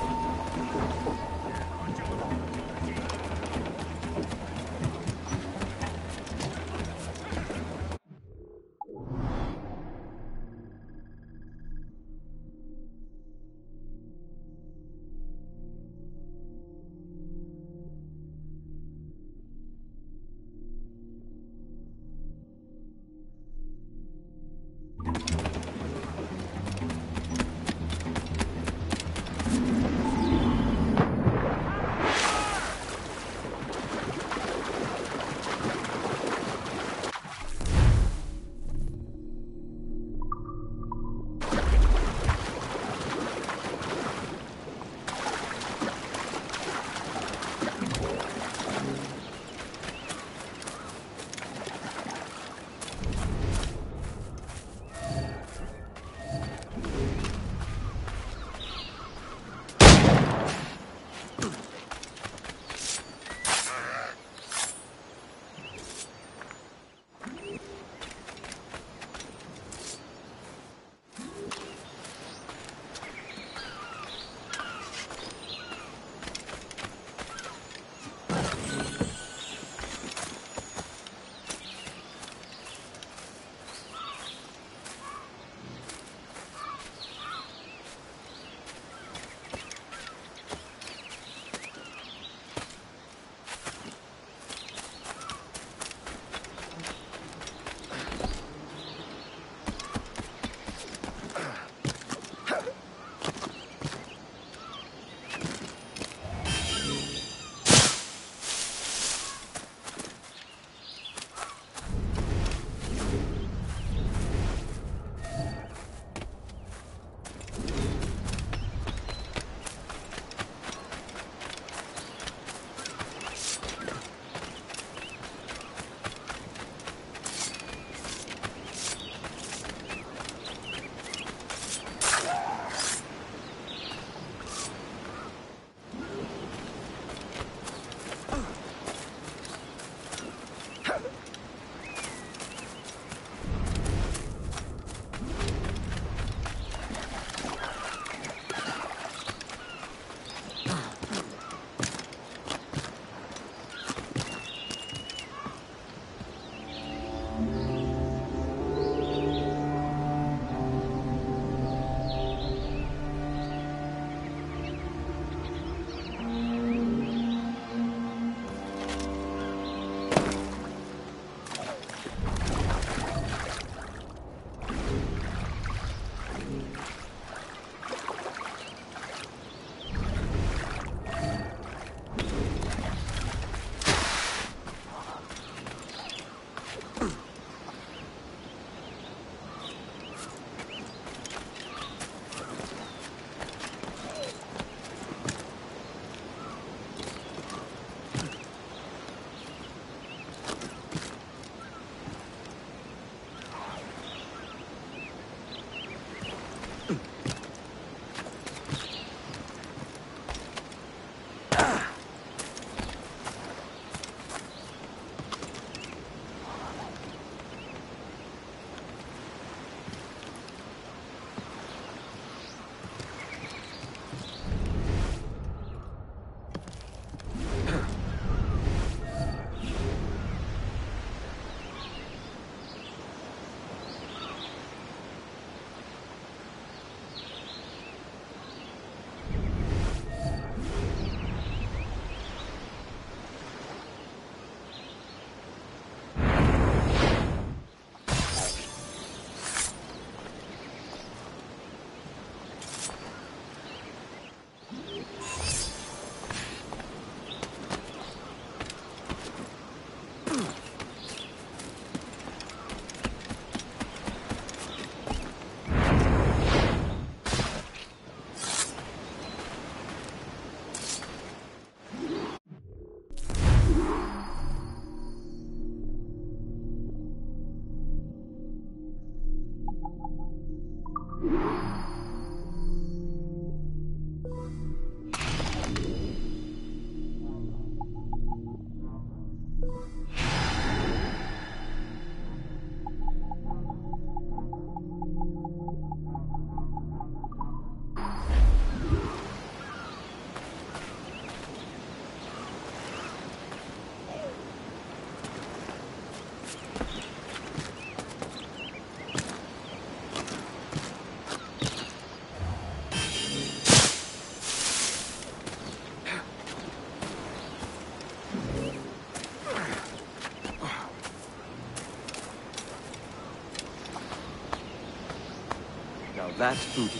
That's booty.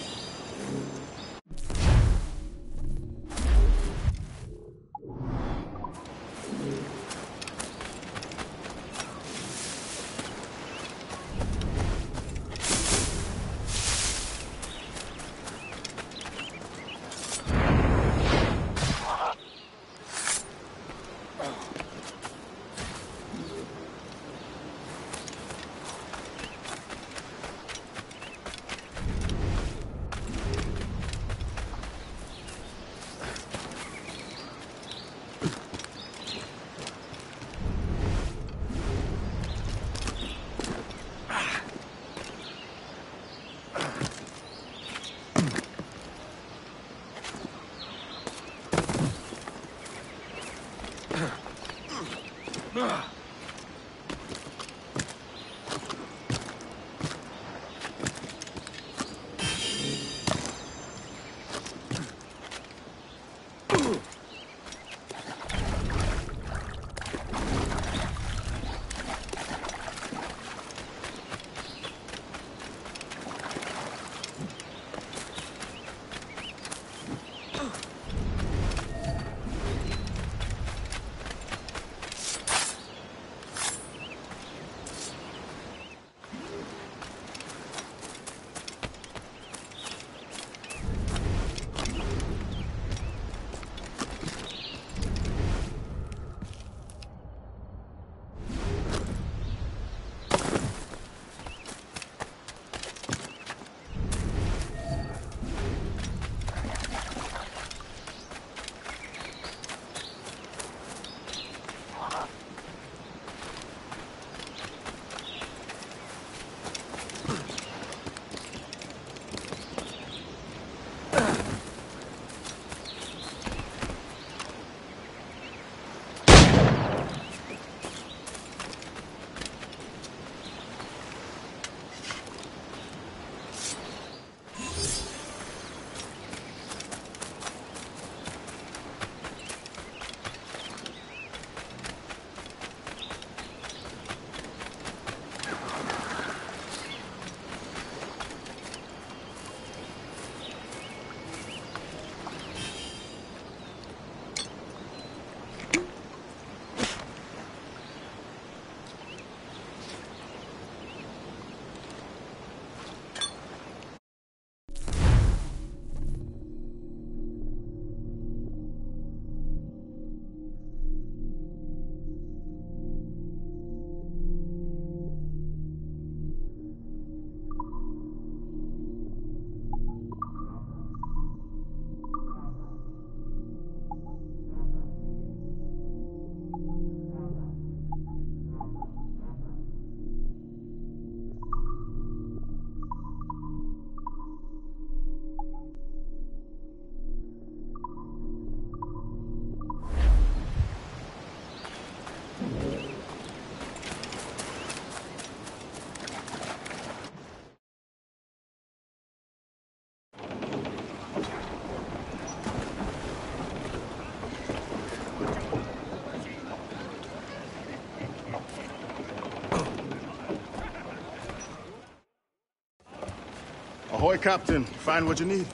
Ahoy, Captain. Find what you need.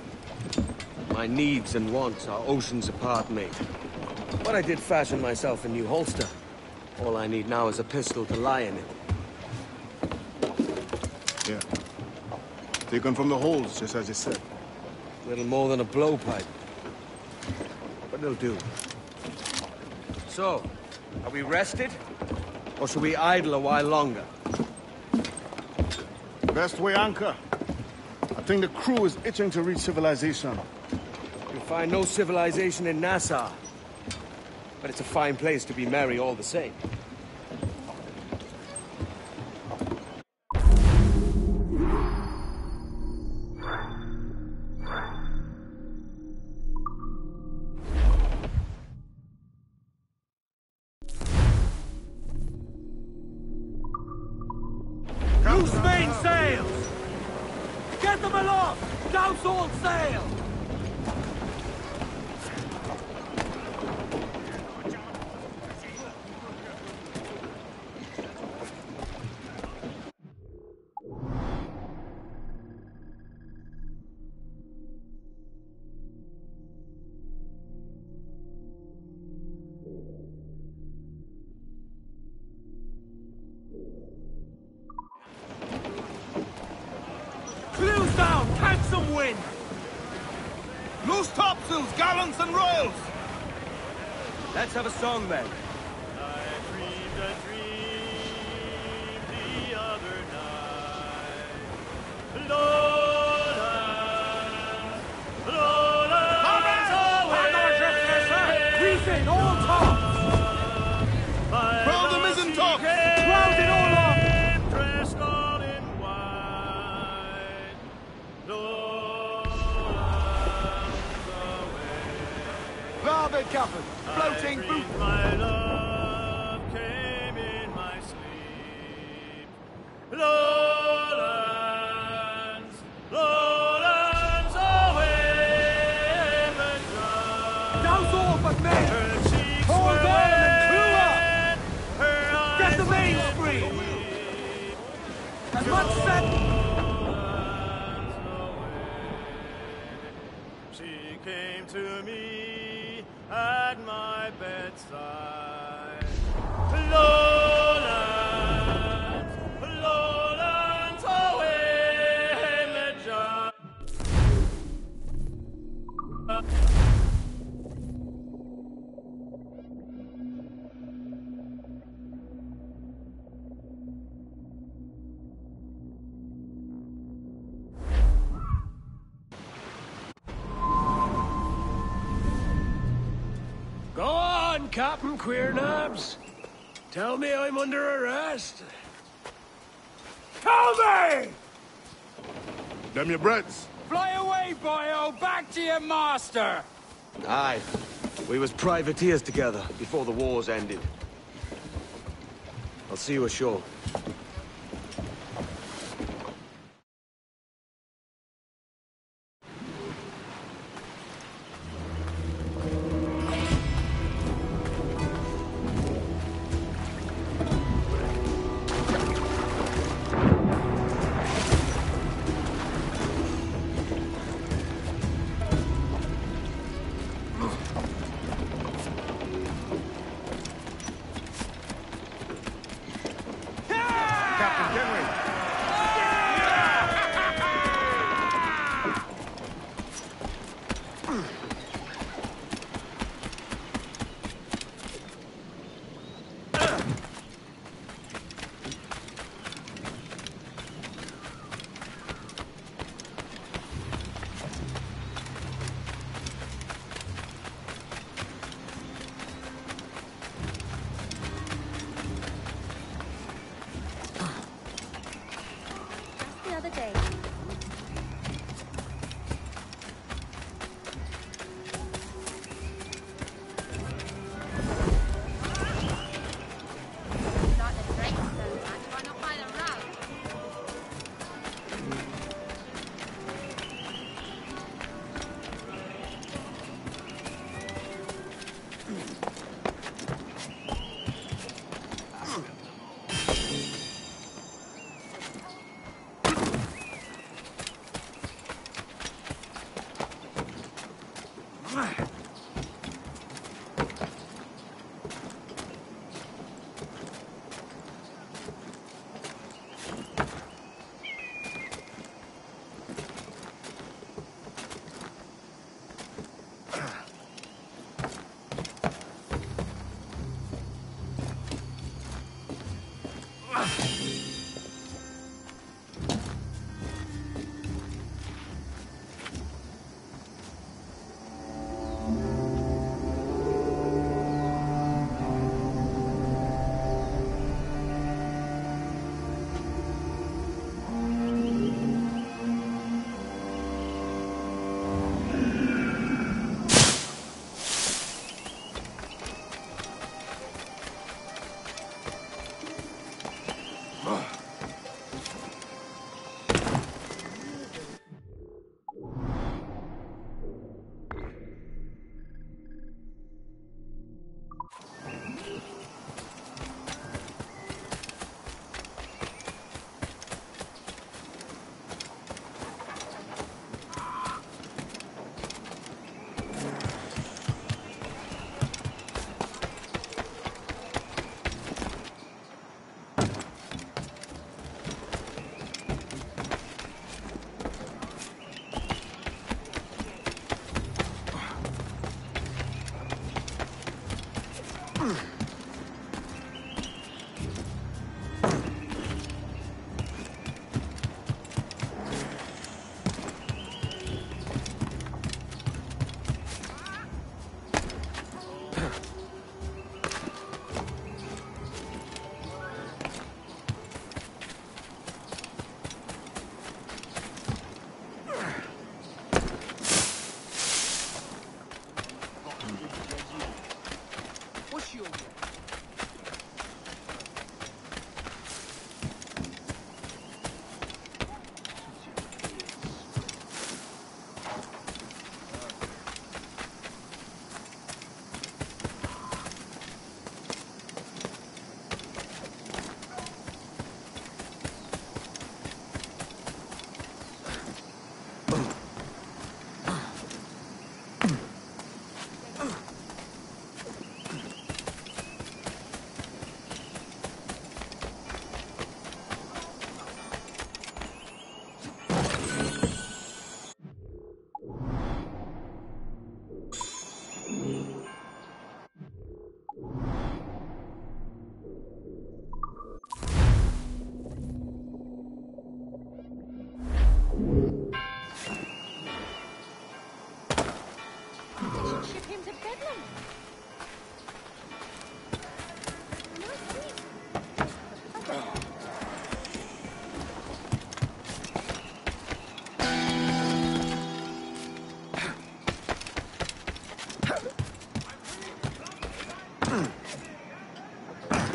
My needs and wants are oceans apart, mate. But I did fashion myself a new holster. All I need now is a pistol to lie in it. Yeah. Taken from the holes, just as you said. Little more than a blowpipe. But it'll do. So, are we rested? Or should we idle a while longer? Best way anchor. I think the crew is itching to reach civilization. You'll find no civilization in Nassau. But it's a fine place to be merry all the same. Loose main sails! Get them aloft! Douse all sail! Loose topsails, gallants and royals! Let's have a song then. I dreamed a dream the other night. Lowlands, lowlands away. Reef in, all tops! Roll the mizzen top! Round it all up! Dressed all in white. Lowlands away. Larboard, Captain! Floating boot! My love came in my sleep. Lowlands, lowlands away, but Now's all but men! her cheeks Hold were on and clue up! her Get the eyes main were free! deep. As much set! Lowlands away. She came to me at my bedside. Lowlands, lowlands away, Medja. Go on, Captain Queernabs. Tell me I'm under arrest. Tell me! Them your breads. Fly away, boyo! Back to your master! Aye. We was privateers together before the wars ended. I'll see you ashore. Captain Kenway. The other day. Not the drinks so much. Why not buy the rum?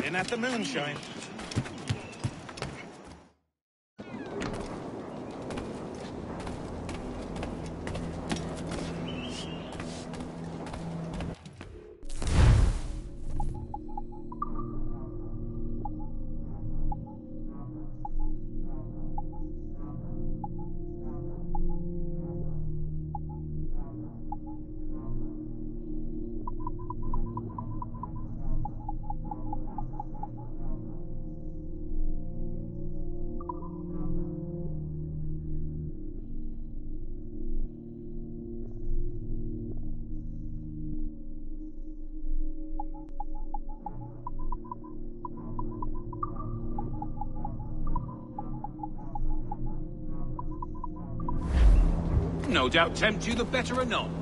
In at the moonshine. No doubt tempt you the better or not.